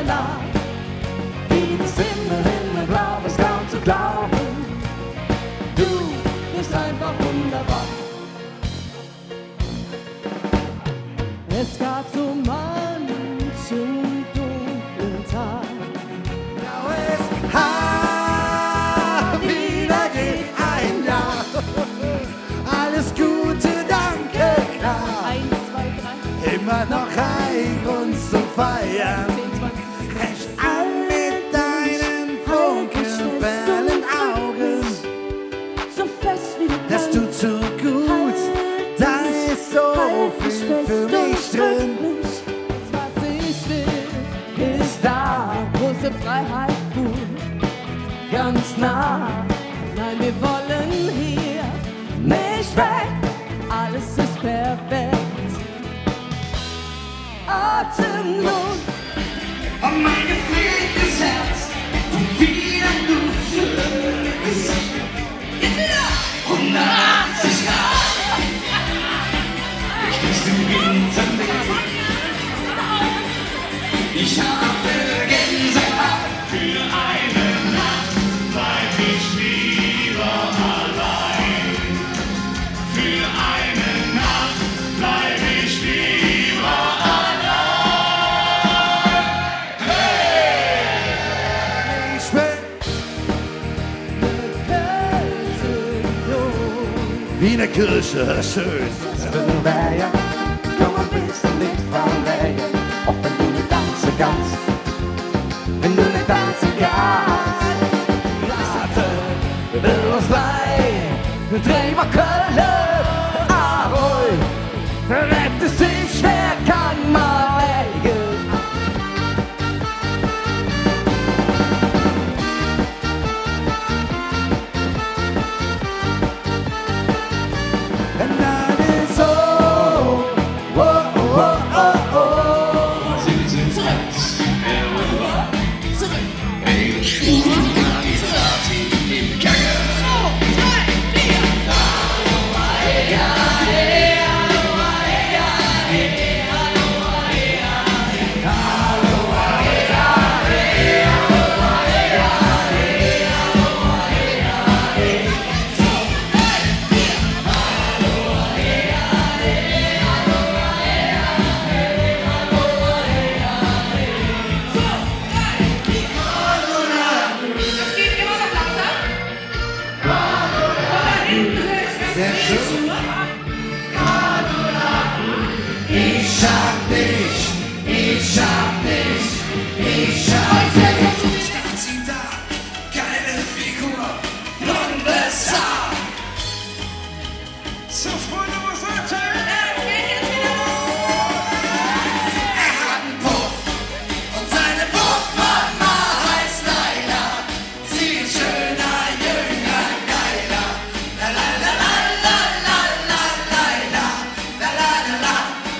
nah. Dieses Himmelblau ist kaum zu glauben. Du bist einfach wunderbar. Es gab so manchen dunklen Tag. Now es wieder geht ein Jahr. Alles Gute, danke, klar. 1, 2, 3. Immer noch ein Grund zum Feiern. 10, 20. Echt an mit deinen funkelperlen Augen. So fest wie du Das kannst. tut so gut. Da ist so viel für mich drin. Das, was ich will, ist da. Große Freiheit, gut, ganz nah. Nein, wir wollen hier nicht weg. Alles ist perfekt. Atemlos. Und mein gefriertes Herz und wieder du fühlst. Jetzt wieder 180 Grad. Ich küsse den Winter mit. Ich habe Gänsehaut. Für eine Nacht bleib ich lieber allein. Für eine Nacht bleib ich lieber allein. Ich bin wie eine Kirche, schön. Wäre, komm ein bisschen nicht verweilen. Auch wenn du nicht tanzen kannst, wenn du nicht tanzen kannst. Lasse, will uns rein, dreh mal Köln, Ahoi, rett es sich schwer, kann man legen. And that is all. Whoa, whoa, oh, oh. Sind rechts, rüber, zurück, in Schuhe, Party im Gange. 2, 3, 4. Sehr schön. Ich hab dich, ich hab dich, ich hab dich. Staatsita, geile Figur, blondes Haar. So, Freunde, was sagt ihr? Er hat einen Puff und seine Puffmama heißt Leila. Sie ist schöner, jünger, geiler. La la la la la la la Leila. La la la la,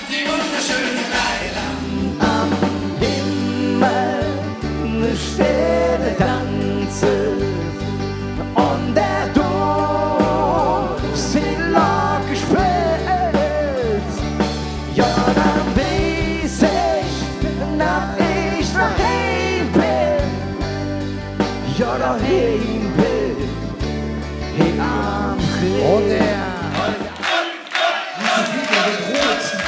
die wunderschöne Leila. Am Himmel eine Sterne tanzen und der Durst in Locke spielt. Ja, dann weiß ich, dass ich noch heim bin. Ja, daheim bin, hier am Krieg. Und er. Wieder mit Rot.